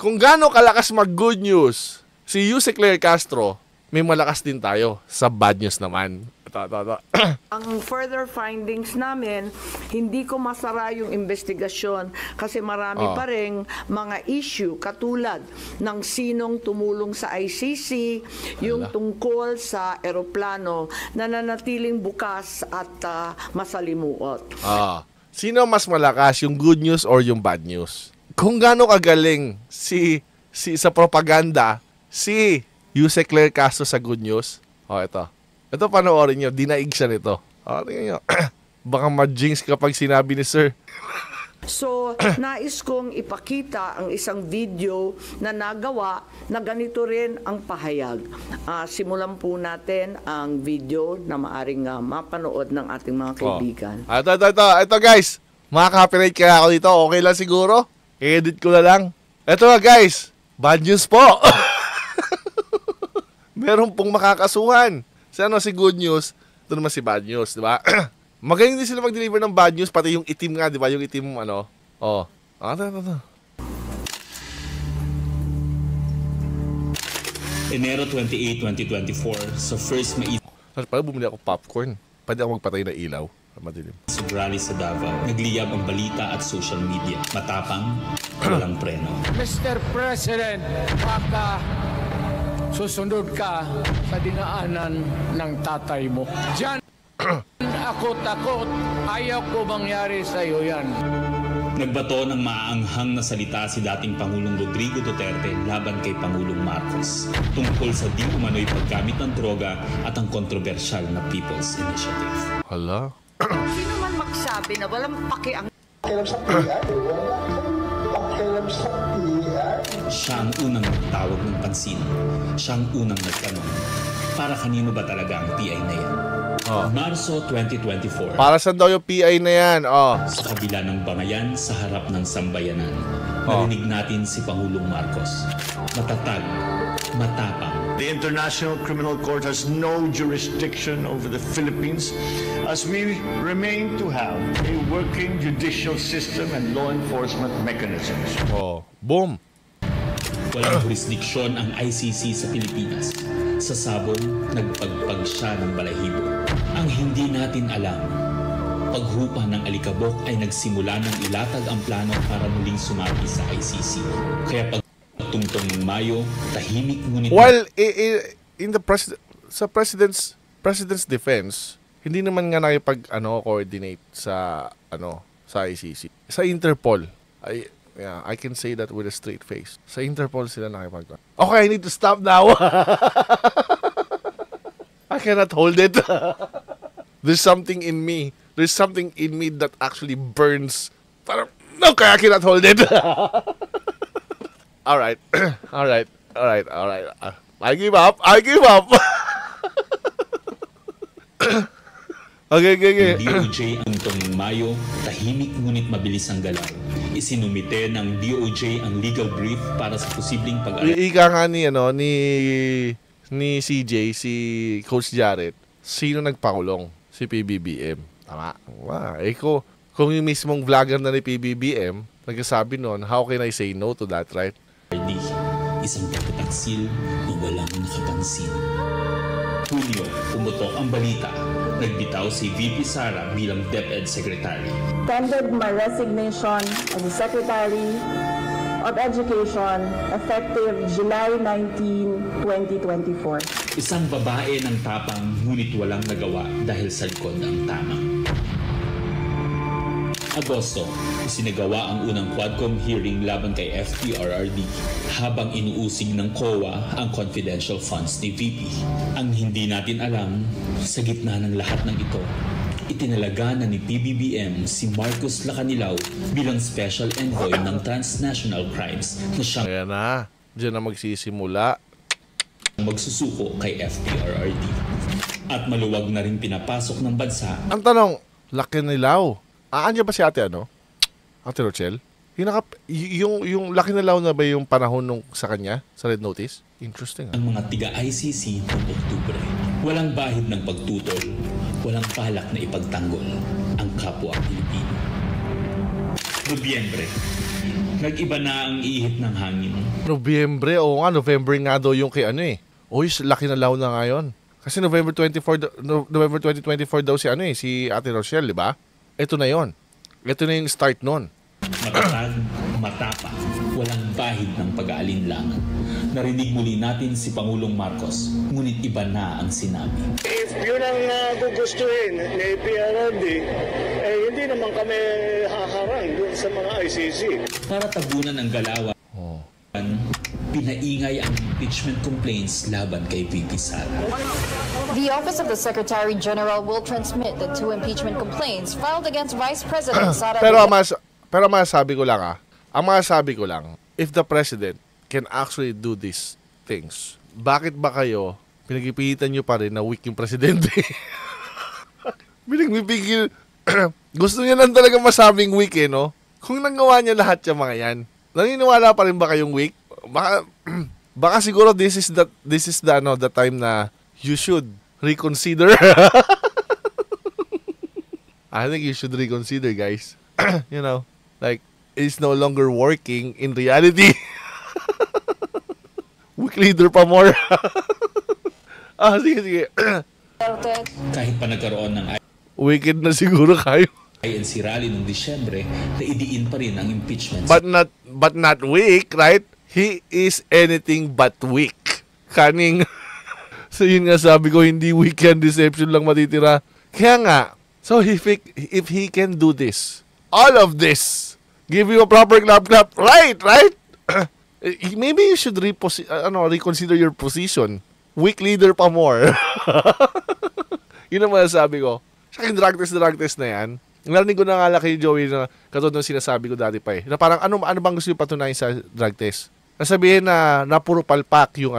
kung gaano kalakas mag-good news si Yuse Claire Castro, may malakas din tayo sa bad news naman. Ito. Ang further findings namin, hindi ko masara yung investigasyon kasi marami pa rin mga issue katulad ng sinong tumulong sa ICC, yung tungkol sa eroplano na nanatiling bukas at masalimuot. Sino mas malakas, yung good news or yung bad news? Kung gaano kagaling si sa propaganda, si Yuse Claire Castro sa good news. Ito panoorin nyo, dinaig siya nito. Tingnan nyo. Baka ma-jinx kapag sinabi ni Sir. So, nais kong ipakita ang isang video na nagawa na ganito rin ang pahayag. Simulan po natin ang video na maaring mapanood ng ating mga kaibigan. Ito guys. Maka-copyright kaya ako dito. Okay lang siguro? I-edit ko na lang. Ito guys. Bad news po. Meron pong makakasuhan. Si good news, ito naman si bad news, di ba? Magaling din sila mag-deliver ng bad news, pati yung itim nga, di ba? Yung itim, Ito. Enero 28, 2024, sa first Pala bumili ako popcorn. Pwede ako magpatay na ilaw. Madilim. rally sa Davao, nagliyab ang balita at social media. Matapang, walang preno. Mr. President, baka susunod ka sa dinaanan ng tatay mo. Diyan ako takot. Ayaw ko mangyari sa iyo yan. Nagbato ng maaanghang na salita si dating Pangulong Rodrigo Duterte laban kay Pangulong Marcos tungkol sa di umano'y paggamit ng droga at ang kontrobersyal na People's Initiative. Hala? Sino man magsabi na walang paki ang Siya ang unang nagtawag ng pansin. Siya ang unang nagtanong. Para kanino ba talaga ang PI na yan? Marso 2024. Para saan daw yung PI na yan? Sa kabila ng bangayan sa harap ng sambayanan, narinig natin si Pangulong Marcos. Matatag, matapang. The International Criminal Court has no jurisdiction over the Philippines as we remain to have a working judicial system and law enforcement mechanisms. Boom! Walang jurisdiksyon ang ICC sa Pilipinas. Sa sabong, nagpagpag siya ng balahibo. Ang hindi natin alam, paghupa ng alikabok ay nagsimula ng ilatag ang plano para muling sumapi sa ICC. Kaya pagtungtong ng Mayo, tahimik ngunit... While in the sa president's defense, hindi naman nga nakipag-coordinate sa ICC. Sa Interpol, I can say that with a straight face. Sa Interpol sila nakipag... Okay, I need to stop now. I cannot hold it. There's something in me. There's something in me that actually burns. Okay, I cannot hold it. Alright. I give up. Okay. DOJ ang tong Mayo, tahimik ngunit mabilis ang galaw. Isinumite ng DOJ ang legal brief para sa posibleng Ika nga ni CJ, si Coach Jarrett, sino nagpakulong? Si PBBM. Tama. Kung yung mismong vlogger na ni PBBM, nagsasabi nun, how can I say no to that, right? Isang pagtataksil na walang nakapansin. Hunyo, pumutok ang balita. Nagbitaw si VP Sara bilang DepEd Secretary. Tendered my resignation as the Secretary of Education effective July 19, 2024. Isang babae ng tapang ngunit walang nagawa dahil sa likod ng tama. Agosto, isinagawa ang unang Quadcom hearing laban kay FPRRD habang inuusig ng COA ang confidential funds ni VP. Ang hindi natin alam, sa gitna ng lahat ng ito, itinalaga na ni PBBM si Marcos Lacanilaw bilang Special Envoy ng Transnational Crimes na siyang Ayan na, dyan na magsisimula. Magsusuko kay FPRRD. At maluwag na rin pinapasok ng bansa. Ang tanong, Lacanilaw. Andiyan ba si Ate Ate Rochelle? Yung Lacanilaw na ba yung panahon nung sa kanya, sa Red Notice? Interesting. Ang mga tiga-ICC noong Oktubre. Walang bahid ng pagtutol, walang palak na ipagtanggol ang kapwa Pilipino. Nobyembre, nag-iba na ang ihip ng hangin. Nobyembre, oo nga, November nga daw yung kay ano eh. Uy, laki na law na ngayon. Kasi November 2024 daw si ano eh, si Ate Rochelle, di ba? Ito na yon. Ito na yung start nun. Matatag, matapang, walang bahid ng pag-aalinlangan. Narinig muli natin si Pangulong Marcos, ngunit iba na ang sinabi. If yun ang gugustuhin ni PRRD, hindi naman kami haharang doon sa mga ICC. Para tabunan ang galawan, pinaingay ang impeachment complaints laban kay VP Sara. The Office of the Secretary General will transmit the 2 impeachment complaints filed against Vice President Sara. Pero masasabi ko lang ang masasabi ko lang, if the President can actually do these things, bakit ba kayo pinagpipilitan nyo pa rin na weak yung Presidente? Pinagpipigil. Gusto niya lang talaga masabing weak eh, no? Kung nagawa niya lahat yung mga yan, naniniwala pa rin ba kayong weak? Baka siguro this is the time na you should reconsider. I think you should reconsider, guys. You know, like, it's no longer working in reality. Weak leader pa more. Sige. Kahit pa nagkaroon ng Wicked na siguro kayo. INC rally noong Disyembre, naidiin pa rin ang impeachment. But not weak, right? He is anything but weak. Kaning. So yun nga sabi ko, hindi weak yan, deception lang matitira. Kaya nga, so if he can do this, all of this, give you a proper clap, right? Maybe you should reconsider your position. Weak leader pa more. Yun ang masasabi ko. Sa akin, drug test na yan. Narinig ko na nga kay Joey na katulad ng sinasabi ko dati pa eh. Na parang ano bang gusto yung patunayan sa drug test? Nasabihin na puro palpak yung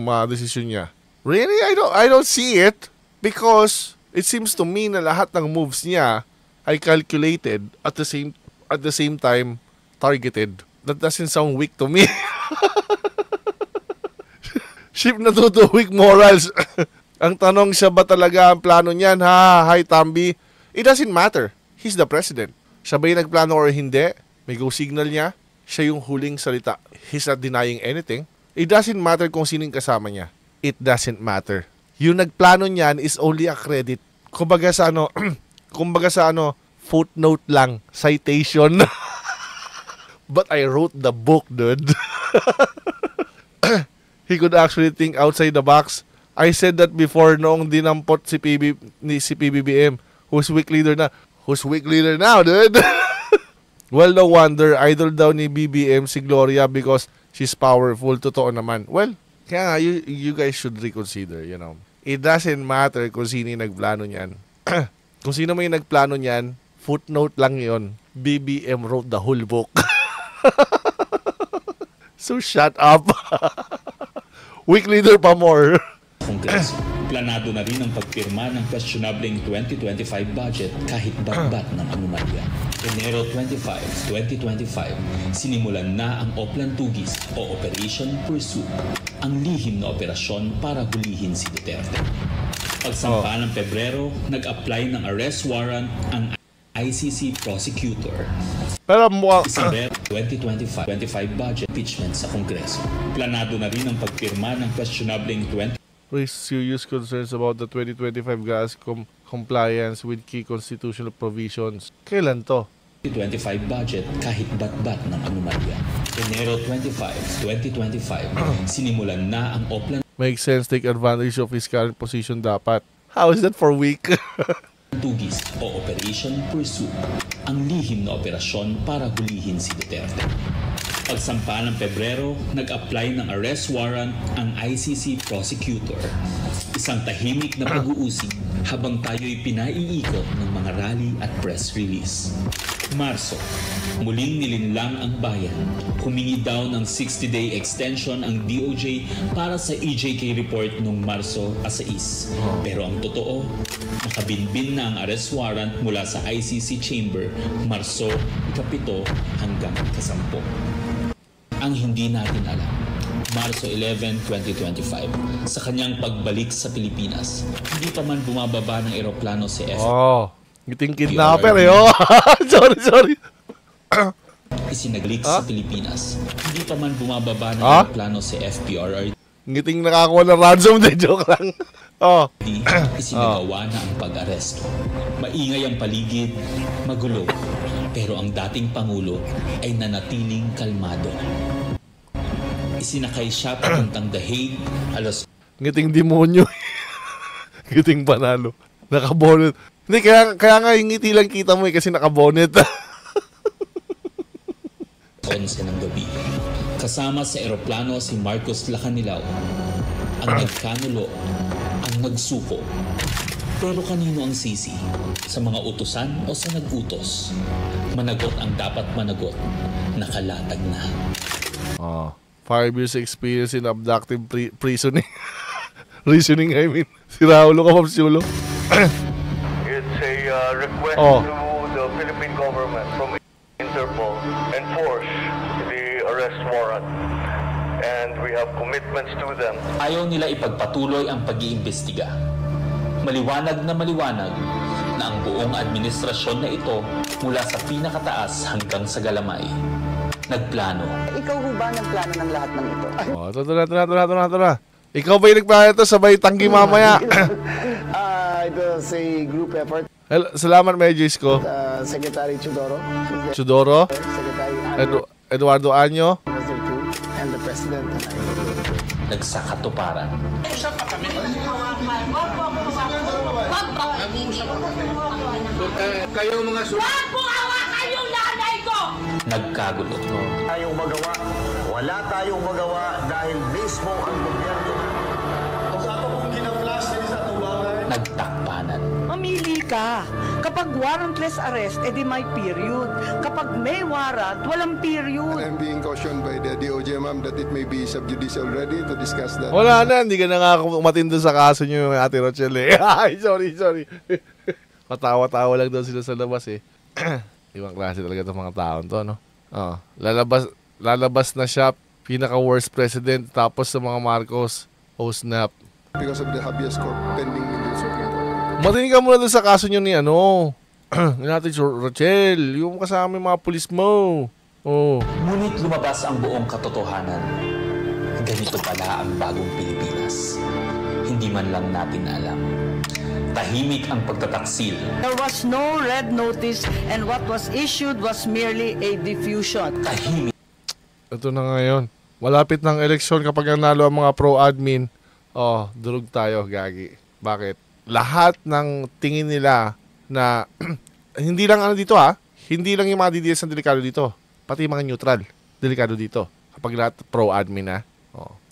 mga desisyon niya. Really? I don't see it because it seems to me na lahat ng moves niya ay calculated at the same time targeted. That doesn't sound weak to me. Ship na to weak morals. Ang tanong, siya ba talaga ang plano niyan? Hi, Tambi. It doesn't matter. He's the president. Siya ba yung nagplano or hindi? May go signal niya. Siya yung huling salita. He's not denying anything. It doesn't matter kung sinong kasama niya. It doesn't matter. Yung nagplano niyan is only a credit. Kumbaga sa footnote lang. Citation. But I wrote the book, dude. He could actually think outside the box. I said that before noong dinampot si PBBM. Who's weak leader na? Who's weak leader now, dude? Well, no wonder. Idol daw ni BBM si Gloria because she's powerful. Totoo naman. Well, kaya nga, you guys should reconsider, you know. It doesn't matter kung sino yung nagplano niyan. Kung sino may nagplano niyan, footnote lang yon. BBM wrote the whole book. So, shut up. Weak leader pa more. Kongreso. Planado na rin ang pagpirma ng questionableng 2025 budget kahit batbat ng anomalya. Enero 25, 2025, sinimulan na ang Oplan Tugis o Operation Pursuit, ang lihim na operasyon para hulihin si Duterte. Pagsampa ng Pebrero, nag-apply ng arrest warrant ang ICC prosecutor. Pero mukhang December 2025 budget impeachment sa Kongreso. Planado na rin ang pagpirma ng questionableng 20 raised serious concerns about the 2025 gas compliance with key constitutional provisions. Kailan to? 2025 budget kahit batbat ng anomalya. Enero 25, 2025, sinimulan na ang Oplan Makes sense, take advantage of his current position dapat. How is that for weak? Tugis o Operation Pursuit, ang lihim na operasyon para hulihin si Duterte. Pagsampa ng Pebrero, nag-apply ng arrest warrant ang ICC prosecutor. Isang tahimik na pag-uusig habang tayo'y pinaiikot ng mga rally at press release. Marso, muling nilinlang ang bayan. Humingi daw ng 60-day extension ang DOJ para sa EJK report noong Marso 6. Pero ang totoo, nakabinbin na ang arrest warrant mula sa ICC chamber Marso 7 hanggang 10. Ang hindi natin alam, Marso 11, 2025, sa kanyang pagbalik sa Pilipinas, hindi pa man bumababa ng eroplano si F. Ngiting kidnapper eh. Sorry. isinaglik sa Pilipinas. Hindi pa man bumababa ng plano si FPRRD. Ngiting nakakuha ng ransom, de joke lang. Isinagawa na ang pag-aresto. Maingay ang paligid, magulo. Pero ang dating Pangulo ay nanatiling kalmado. Isinakay siya papuntang The Hague, alas... Ngiting demonyo. Ngiting panalo. Nakabonet. Hindi, kaya nga yung ngiti lang kita mo kasi nakabonet. 11 ng gabi. Kasama sa eroplano si Marcos Lacanilaw. Ang nagkanulo, ang nagsuko. Pero kanino ang sisi? Sa mga utusan o sa nag-utos? Managot ang dapat managot. Nakalatag na. 5 years experience in abductive reasoning. Reasoning, I mean. Si Raulo Kapapsiulo. It's a request to the Philippine government from Interpol enforce the arrest warrant. And we have commitments to them. Ayaw nila ipagpatuloy ang pag-iimbestiga. Maliwanag na ang buong administrasyon na ito mula sa pinakataas hanggang sa galamay. Nagplano. Ikaw ho ba nagplano ng lahat ng ito? Ito na. Ikaw ba yung nagplano ito? Sabay tanggi mamaya. It was a group effort. Salamat, Medjis ko. Secretary Chudoro. Secretary Eduardo Anyo. And the President. Nagsakatuparan. Usap pa kami. Kayo mga sulat. Wag mo hawakan yung nanay ko! Nagkagulo. Wala tayong magawa dahil mismo ang gobyerno. Nagtakpanan. Mamili ka. Kapag warrantless arrest, edi may period. Kapag may warrant, walang period. I'm being cautioned by the DOJ, ma'am, that it may be sub judice already to discuss that. Wala na, hindi ka na nga matindo sa kaso nyo, Ate Rochelle. Ay, sorry. Patawa-tawa lang daw sila sa labas eh. Ibang klase talaga itong mga taon to, no? Lalabas na siya, pinaka-worst president, tapos sa mga Marcos, snap. Because of the habeas corpus pending in the Supreme Court. Matinig ka muna doon sa kaso nyo ni Ate Rochelle, yung kasama yung mga pulis mo. Ngunit lumabas ang buong katotohanan. Ganito pala ang bagong Pilipinas. Hindi man lang natin alam. Tahimik ang pagtataksil. There was no red notice and what was issued was merely a diffusion. Tahimik. Ito na ngayon. Malapit ng eleksyon kapag nanalo ang mga pro-admin. Durog tayo, gagi. Bakit? Lahat ng tingin nila na hindi lang dito hindi lang yung mga DDS ang delikado dito. Pati yung mga neutral, delikado dito. Kapag lahat pro-admin na,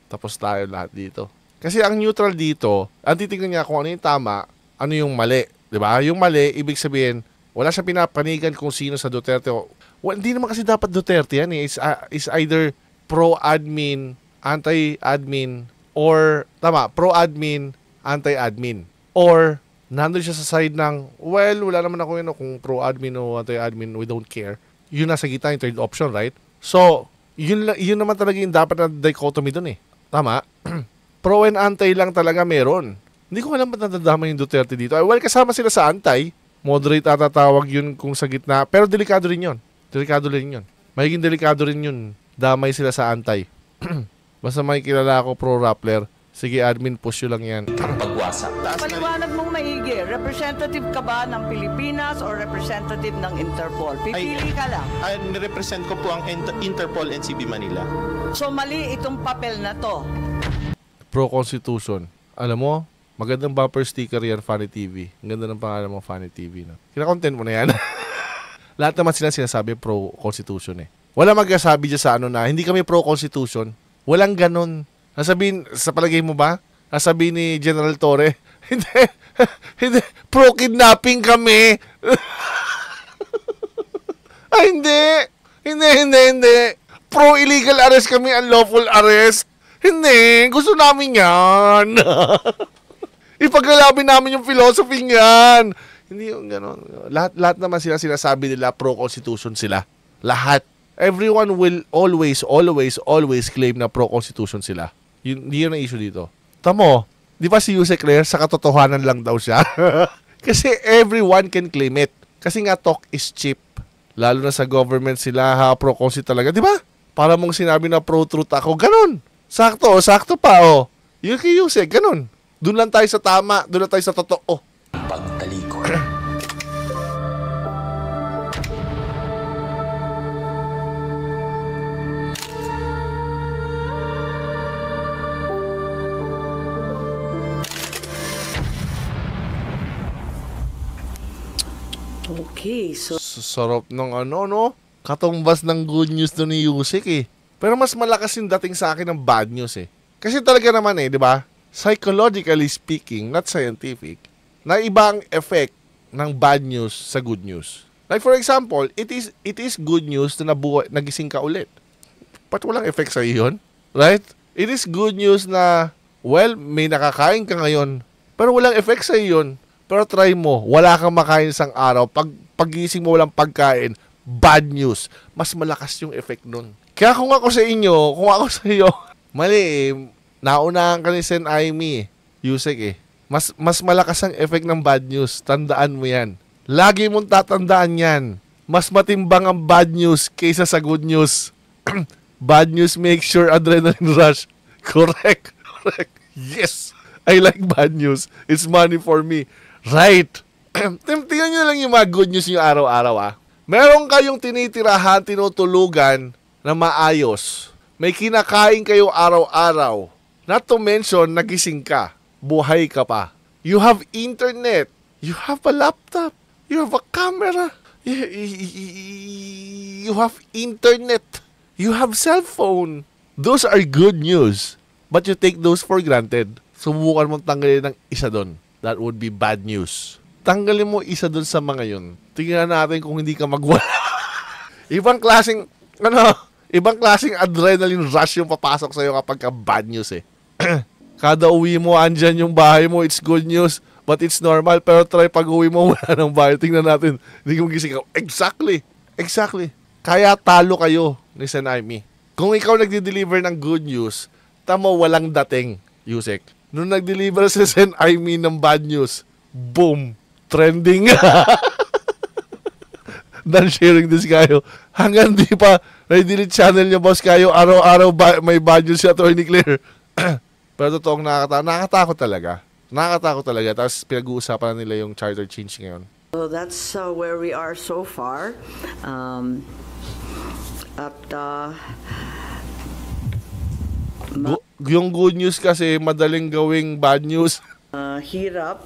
tapos tayo lahat dito. Kasi ang neutral dito, ang titignan niya kung ano yung tama, ano yung mali. Diba? Yung mali, ibig sabihin, wala siya pinapanigan kung sino sa Duterte. Hindi naman kasi dapat Duterte yan eh. It's either pro-admin, anti-admin, or, pro-admin, anti-admin. Or, nandun siya sa side ng, wala naman ako yun kung pro-admin o anti-admin, we don't care. Yun nasa gitna yung third option, right? So, yun naman talaga yung dapat na dichotomy dun eh. Tama? Pro and anti lang talaga meron. Hindi ko alam ba't nadadama yung Duterte dito. Kasama sila sa anti. Moderate atatawag yun kung sa gitna. Pero delikado rin yun. Magiging delikado rin yun. Damay sila sa anti. Basta may kilala ako pro-Rappler. Sige, admin, push yun lang yan. Pagwasa. Paliwanag mong maigi. Representative ka ba ng Pilipinas or representative ng Interpol? Pipili ka lang. Nirepresent ko po ang Interpol NCB Manila. So mali itong papel na to. Pro-Constitution. Alam mo, magandang bumper sticker yan, Funny TV. Ang ganda ng pangalan mo, Funny TV. No? Kina-content mo na yan. Lahat naman sila sinasabi pro-Constitution eh. Wala magkasabi dyan sa na hindi kami pro-Constitution. Walang ganon. Nasabihin, sa palagay mo ba? Nasabihin ni General Torre, hindi, pro-kidnapping kami. Ay, hindi. Pro-illegal arrest kami, unlawful arrest. Hindi, gusto namin yan. Ipaglalaban namin yung philosophy niyan. Hindi yung gano'n. Lahat naman sila sinasabi nila pro-constitution sila. Lahat. Everyone will always claim na pro-constitution sila. Hindi yun ang issue dito. Tamo, di ba si Yusek Claire sa katotohanan lang daw siya? Kasi everyone can claim it. Kasi nga talk is cheap. Lalo na sa government sila, pro-consi talaga. Di ba? Para mong sinabi na pro-truth ako. Ganon. Sakto pa, oh. Yung kay Yusek, ganon. Doon lang tayo sa tama. Doon lang tayo sa totoo. Pagtalikod. Okay, so Sarap ng no? Katumbas ng good news doon ni Yusek eh. Pero mas malakas yung dating sa akin ng bad news eh. Kasi talaga naman eh, di ba? Psychologically speaking, not scientific, na iba ang effect ng bad news sa good news. Like for example, it is good news na nagising ka ulit. But walang effect sa iyo yun? Right? It is good news na, well, may nakakain ka ngayon, pero walang effect sa iyo yun. Pero try mo, wala kang makain isang araw, pagising mo walang pagkain, bad news. Mas malakas yung effect nun. Kaya kung ako sa iyo, mali eh, naunahan ka ni Sen Aimee, Yusek eh. Mas malakas ang effect ng bad news. Tandaan mo yan. Lagi mong tatandaan yan. Mas matimbang ang bad news kaysa sa good news. Bad news makes sure adrenaline rush. Correct. Yes. I like bad news. It's money for me. Right. Tingnan nyo lang yung mga good news nyo araw-araw ah. Meron kayong tinitirahan, tinutulugan na maayos. May kinakain kayo araw-araw. Not to mention, nagising ka. Buhay ka pa. You have internet. You have a laptop. You have a camera. You have internet. You have cell phone. Those are good news. But you take those for granted. Subukan mong tanggalin ng isa doon. That would be bad news. Tanggalin mo isa doon sa mga yun. Tingnan natin kung hindi ka magwala. Ibang klaseng adrenaline rush yung papasok sa'yo kapag ka bad news eh. Kada uwi mo, andyan yung bahay mo, it's good news, but it's normal. Pero try pag uwi mo, wala ng bahay. Tingnan natin, hindi mo gising ka. Exactly. Kaya talo kayo ni Sen Aimee. Kung ikaw nagdi-deliver ng good news, tamo walang dating, Yusek. Nung nag-deliver si Sen Aimee ng bad news, boom, trending. Done sharing this kayo. Hanggang di pa, na-delete channel niya, boss kayo, araw-araw may bad news si Atty. Claire. Pero totoong nakakatakot talaga. Tapos pinag-uusapan nila yung charter change ngayon. So that's where we are so far. Yung good news kasi madaling gawing bad news. Hirap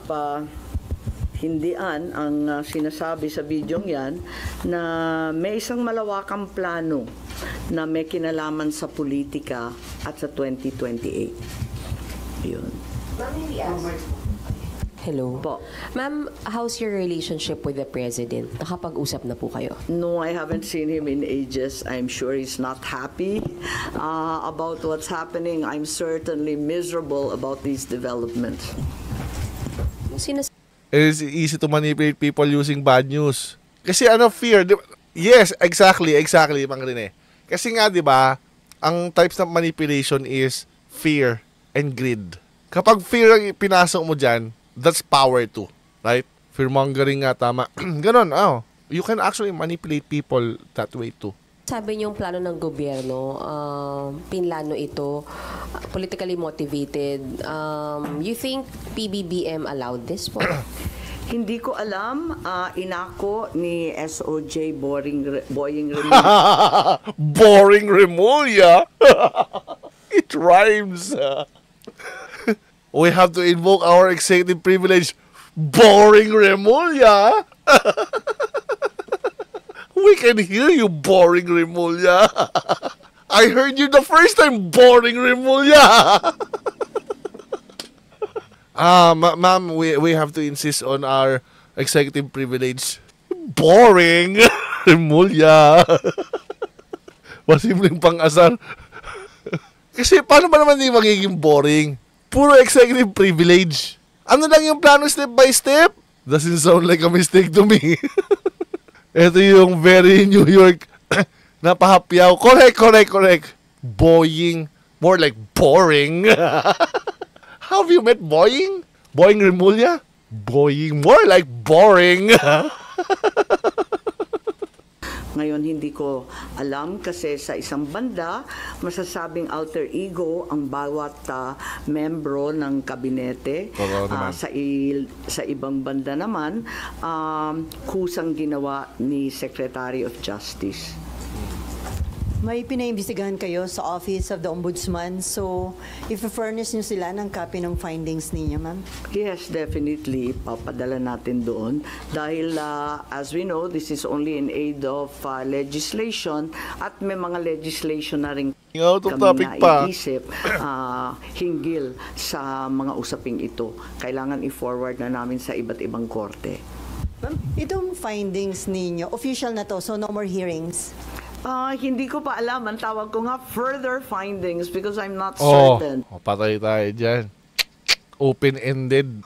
hindian ang sinasabi sa bidyong yan na may isang malawakang plano na may kinalaman sa politika at sa 2028. Yun. Hello. Po. Ma'am, how's your relationship with the President? Nakapag-usap na po kayo? No, I haven't seen him in ages. I'm sure he's not happy about what's happening. I'm certainly miserable about these developments. It's easy to manipulate people using bad news. Kasi fear. Yes, exactly, Mang Rene. Kasi nga, di ba, ang types ng manipulation is fear and greed. Kapag fear ang pinasok mo dyan, that's power too, right? Fear-mongering nga, tama. Ganon, you can actually manipulate people that way too. Sabi niyong plano ng gobyerno, pinlano ito, politically motivated. You think PBBM allowed this po? Hindi ko alam. Inako ni SOJ Boying Remulla. Boring Remulla? It rhymes. We have to invoke our executive privilege. Boring Remulla? We can hear you, Boring Remulla. I heard you the first time, Boring Remulla. Ma'am, we have to insist on our executive privilege. Boring Remulla. Masimpleng pang-asar. Kasi paano ba naman hindi magiging boring? Puro executive privilege. Ano lang yung plano step by step? Doesn't sound like a mistake to me. Ito yung very New York napahapyaw. Correct. Boying. More like boring. How have you met Boying? Boying Remulla? Boying. More like boring. Ngayon, hindi ko alam kasi sa isang banda, masasabing alter ego ang bawat membro ng kabinete. Sa ibang banda naman, kusang ginawa ni Secretary of Justice. May pinaimbestigahan kayo sa Office of the Ombudsman. So, if-furnish nyo sila ng copy ng findings ninyo, ma'am? Yes, definitely. Papadala natin doon. Dahil, as we know, this is only in aid of legislation at may mga legislation na rin kami naiisip hinggil sa mga usaping ito. Kailangan i-forward na namin sa iba't ibang korte. Ma'am, itong findings ninyo, official na to, so no more hearings? Hindi ko pa alam. Ang tawag ko nga further findings because I'm not certain. Patay tayo dyan. Open-ended.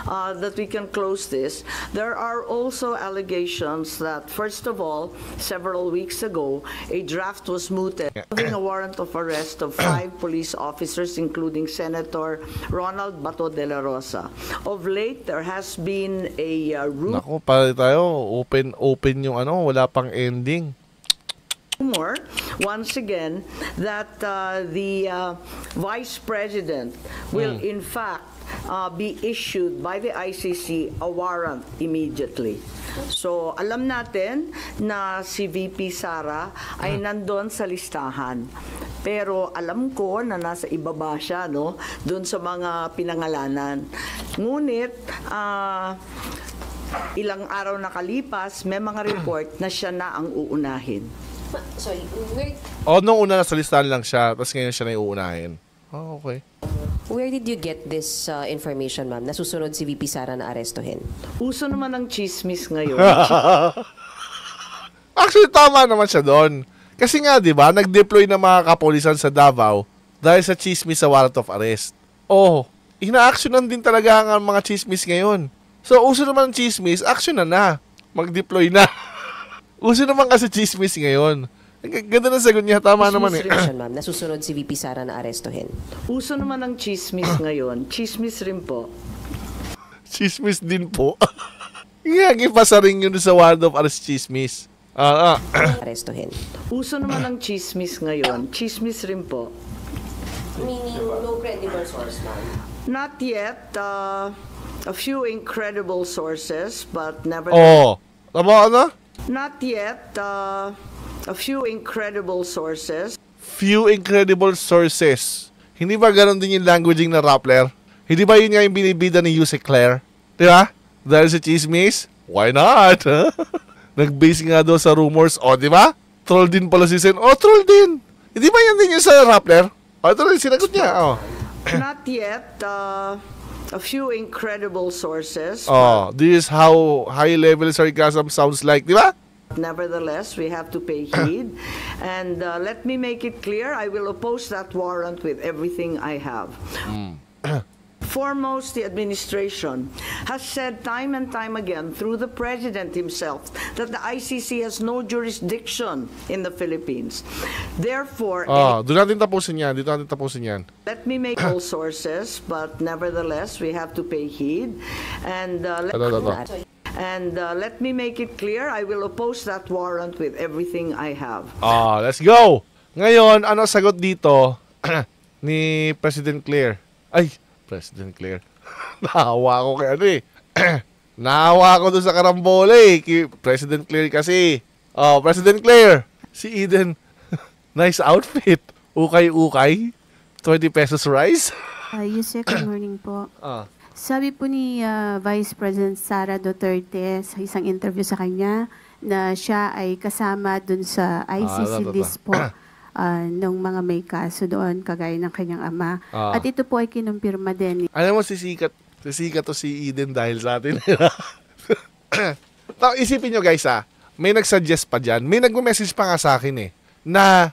That we can close this. There are also allegations that, first of all, several weeks ago, a draft was mooted having a warrant of arrest of 5 police officers, including Senator Ronald Bato de la Rosa. Of late, there has been a Naku, patay tayo. Open yung wala pang ending. Rumor, once again, that the Vice President will in fact be issued by the ICC a warrant immediately. So, alam natin na si VP Sara ay nandun sa listahan. Pero alam ko na nasa ibaba siya, no? Doon sa mga pinangalanan. Ngunit, ilang araw nakalipas, may mga report na siya na ang uunahin. Sorry, nung una nasa listahan lang siya, tapos ngayon siya na uunahin. Okay. Where did you get this information, ma'am? Nasusunod si VP Sara na arestuhin? Uso naman ang chismis ngayon. Actually, tama naman siya doon. Kasi nga, di ba, nag-deploy ng mga kapolisan sa Davao dahil sa chismis sa warrant of arrest. Ina-actionan din talaga ang mga chismis ngayon. So, uso naman ang chismis, action na. Mag-deploy na. Uso naman kasi chismis ngayon. Ganda na sagot niya. Tama naman eh. Ma'am, nasusunod si VP Sara na arestuhin? Uso naman ang chismis ngayon. Chismis rin po. Chismis din po. Ipasa rin yun sa warrant of arrest chismis. Arestuhin. Uso naman ang chismis ngayon. Chismis rin po. Meaning no credible source, ma'am? Not yet. A few incredible sources, but nevertheless. Tama. Not yet. A few incredible sources. Few incredible sources. Hindi ba ganon din yung languaging na Rappler? Hindi ba yun nga yung binibida ni Yuse Claire? Di ba? Dahil sa chismis? Why not? Nag-base nga daw sa rumors. Di ba? Troll din pala si Sen. Troll din. Hindi ba yan din yung sa Rappler? Ito rin, sinagot niya. Not yet. A few incredible sources. This is how high-level sarcasm sounds like, di ba? Nevertheless, we have to pay heed. And let me make it clear, I will oppose that warrant with everything I have. Foremost, the administration has said time and time again through the President himself that the ICC has no jurisdiction in the Philippines. Therefore, doon natin tapusin yan. Dito natin tapusin yan. Let me make all sources, but nevertheless, we have to pay heed. And let me make it clear, I will oppose that warrant with everything I have. Let's go! Ngayon, ano sagot dito ni President Claire? President Claire. Nahawa ko kay Nahawa ko doon sa karambole. President Claire kasi. President Claire. Si Eden. Nice outfit. Ukay-ukay. 20 pesos rice. Yusek, good morning po. Sabi po ni Vice President Sara Duterte sa isang interview sa kanya na siya ay kasama dun sa ICC list po ng mga may kaso doon, kagaya ng kanyang ama. At ito po ay kinumpirma din. Alam mo, sisikat to si Eden dahil sa atin. Isipin nyo guys may nagsuggest pa dyan. May nagme-message pa nga sa akin na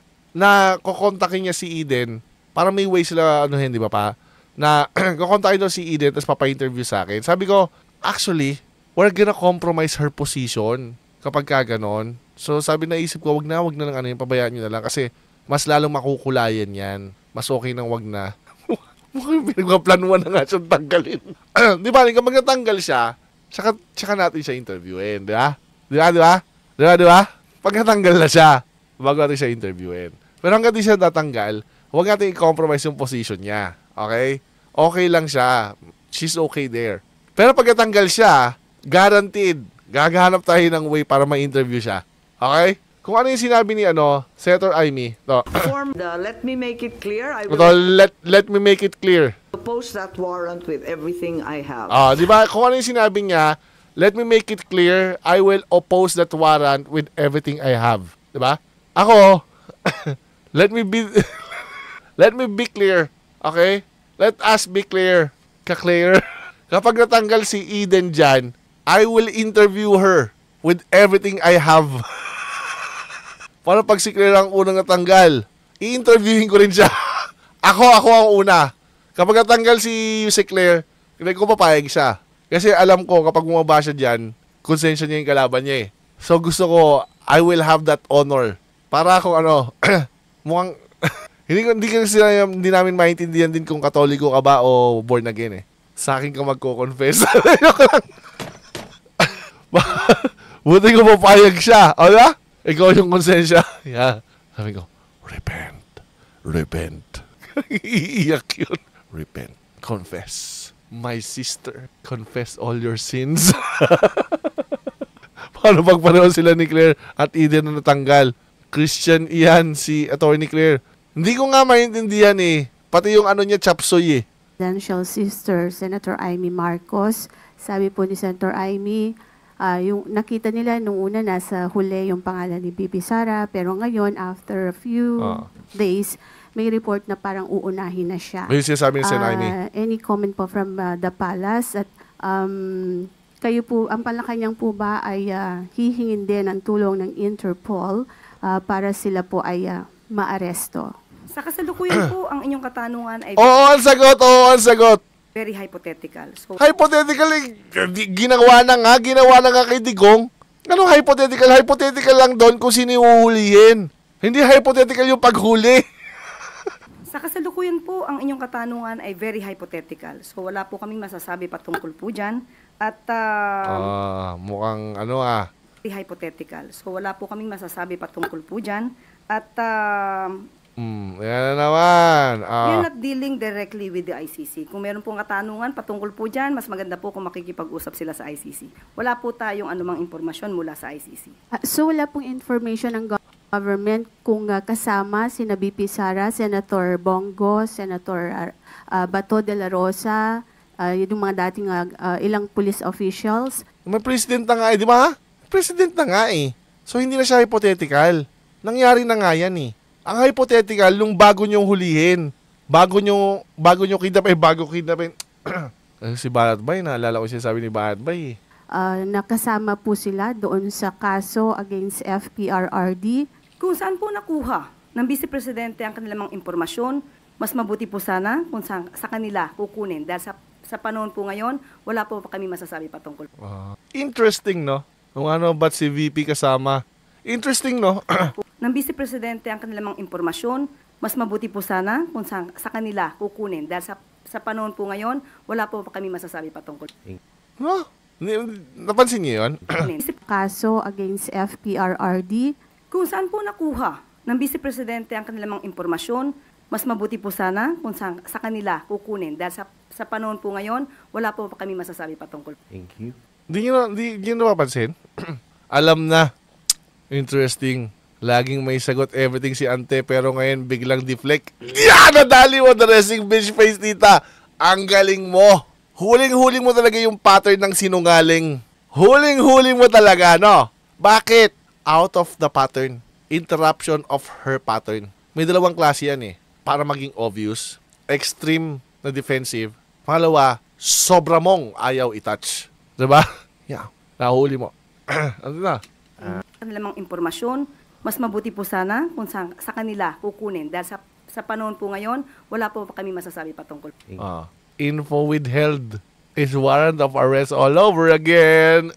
kukontakin niya si Eden para may way sila di ba pa? Na kukontakin daw si Eden tapos papa-interview sa akin. Sabi ko, actually, we're gonna compromise her position kapag ganon. So sabi naisip ko, wag na lang pabayaan nyo na lang kasi mas lalong makukulayan yan. Mas okay nang wag na. Mukhang pinagpaplanuan na nga siyang tanggalin. Di ba? Kapag natanggal siya, tsaka natin siya interviewin. Di ba? pag natanggal na siya, bago natin siya interviewin. Pero hanggang di siya natanggal, huwag natin i-compromise yung position niya. Okay? Okay lang siya. She's okay there. Pero pag natanggal siya, guaranteed, gagahanap tayo ng way para ma-interview siya. Okay? Kung ano yung sinabi ni Senator Amy, Let me make it clear. I will let me make it clear. post that warrant with everything I have. Di ba? Kung ano yung sinabi niya, let me make it clear, I will oppose that warrant with everything I have. Di ba? Ako, let me be clear. Okay? Let us be clear. Ka-clear. Kapag natanggal si Eden dyan, I will interview her with everything I have. Para pag si Claire ang unang natanggal, i-interviewin ko rin siya. Ako ang una. Kapag natanggal si Claire, hindi ko papayag siya. Kasi alam ko, kapag bumaba siya dyan, konsensya niya yung kalaban niya eh. So gusto ko, I will have that honor. Para akong mukhang, hindi namin maintindihan din kung katoliko ka ba o born again eh. Sa akin ka magko-confess. Buti ko papayag siya. O ba? Ikaw yung konsensya. Yeah. Sabi ko, repent. Iiyak yun. Repent. Confess. My sister, confess all your sins. Paano pag pareho sila ni Claire at Eden na natanggal? Christian iyan, si Attorney Claire. Hindi ko nga maintindihan eh. Pati yung niya, chapsoy eh. Presidential sister, Senator Amy Marcos. Sabi po ni Senator Amy, yung nakita nila nung una nasa huli yung pangalan ni Bibi Sara, pero ngayon after a few days may report na parang uunahin na siya. Yung sinasabi ni Senator Amy. Any comment po from the palace at kayo po, ang Malacanang po ba ay hihingin din ng tulong ng Interpol para sila po ay maaresto? Sa kasalukuyan po, ang inyong katanungan ay ang sagot. Very hypothetical. So, hypothetical, ginawa na nga kay Digong. Anong hypothetical? Hypothetical lang doon kung sino yung uhulihin. Hindi hypothetical yung paghuli. Sa kasalukuyan po, ang inyong katanungan ay very hypothetical. So, wala po kaming masasabi patungkol po dyan. At, mukhang very hypothetical. So, wala po kaming masasabi patungkol po dyan. At, yan na naman. We're not dealing directly with the ICC. Kung meron pong katanungan patungkol po dyan, mas maganda po kung makikipag-usap sila sa ICC. Wala po tayong anumang impormasyon mula sa ICC. So wala pong information ng government kung kasama si BP Sara, Senator Bongo, Senator Bato de la Rosa, yung mga dating ilang police officials. May president na nga di ba? President na nga eh. So hindi na siya hypothetical. Nangyari na nga yan eh. Ang hypothetical, nung bago nyong hulihin, bago nyo kidnapin, si Barat Bay, naalala ko siya sabi ni Barat Bay. Nakasama po sila doon sa kaso against FPRRD. Kung saan po nakuha ng Vice Presidente ang kanilang impormasyon, mas mabuti po sana kung sa kanila kukunin. Dahil sa panahon po ngayon, wala po kami masasabi patungkol. Interesting, no? Kung ba't si VP kasama? Interesting, no? Ng Vice Presidente ang kanilang impormasyon, mas mabuti po sana kung sa kanila kukunin. Dahil sa panahon po ngayon, wala po kami masasabi patungkol. No? Napansin niyo yun? Kaso against FPRRD. Kung saan po nakuha ng Vice Presidente ang kanilang impormasyon, mas mabuti po sana kung sa kanila kukunin. Dahil sa panahon po ngayon, wala po kami masasabi patungkol. Thank you. Hindi nyo napapansin? Alam na. Interesting. Laging may sagot everything si Ante, pero ngayon biglang deflect. Nadali mo the resting bitch face, tita. Ang galing mo. Huling-huling mo talaga yung pattern ng sinungaling. Huling-huling mo talaga, no? Bakit? Out of the pattern. Interruption of her pattern. May dalawang klase yan eh. Para maging obvious. Extreme na defensive. Pangalawa, sobra mong ayaw i-touch. Diba? Yeah. Nahuli mo. Ano na? Kanilang impormasyon, mas mabuti po sana kung sa kanila kukunin. Dahil sa panahon po ngayon, wala po kami masasabi patungkol. Info withheld is warrant of arrest all over again.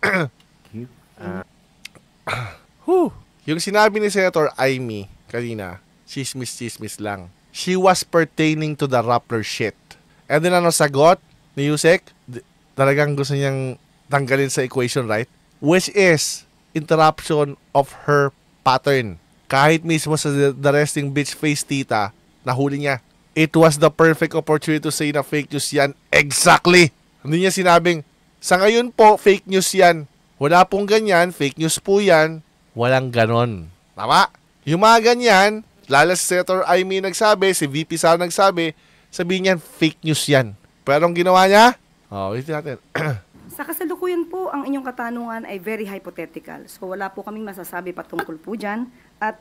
Yung sinabi ni Senator Amy kanina, chismis lang. She was pertaining to the Rappler shit. And then sagot ni Yusek? Talagang gusto niyang tanggalin sa equation, right? Which is interruption of her pattern. Kahit mismo sa The Resting Bitch Face Tita, nahuli niya. It was the perfect opportunity to say na fake news yan. Exactly! Hindi niya sinabing, sa ngayon po, fake news yan. Wala pong ganyan, fake news po yan. Walang ganon. Tama? Yung mga ganyan, lalo si Senator Amy nagsabi, si VP Sara nagsabi, sabihin niyan, fake news yan. Pero ang ginawa niya, wait natin. Sa kasalukuyan po, ang inyong katanungan ay very hypothetical. So wala po kaming masasabi patungkol po dyan. At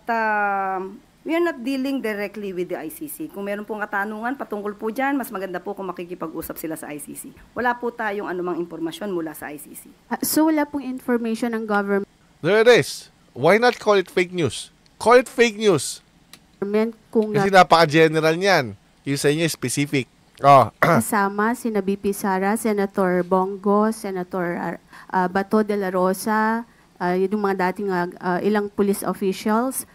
we are not dealing directly with the ICC. Kung meron pong katanungan patungkol po dyan, mas maganda po kung makikipag-usap sila sa ICC. Wala po tayong anumang impormasyon mula sa ICC. So wala pong information ng government There it is. Why not call it fake news? Call it fake news. kung Kasi napaka-general niyan. Yung sa inyo specific. kasama sina BP Sara, Senator Bongo, Senator Bato de la Rosa, yung mga dating ilang police officials,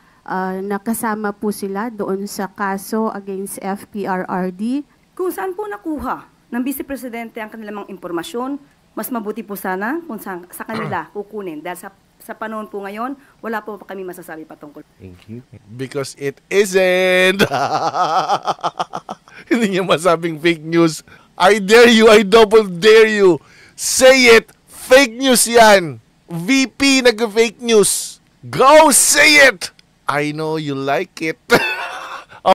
nakasama po sila doon sa kaso against FPRRD. Kung saan po nakuha ng Vice Presidente ang kanilang mga impormasyon, mas mabuti po sana kung sa kanila kukunin. Dahil sa panahon po ngayon, wala po kami masasabi patungkol. Thank you. Because it isn't. Hindi niya masabing fake news. I dare you, I double dare you. Say it. Fake news yan. VP nag-fake news. Go say it. I know you like it.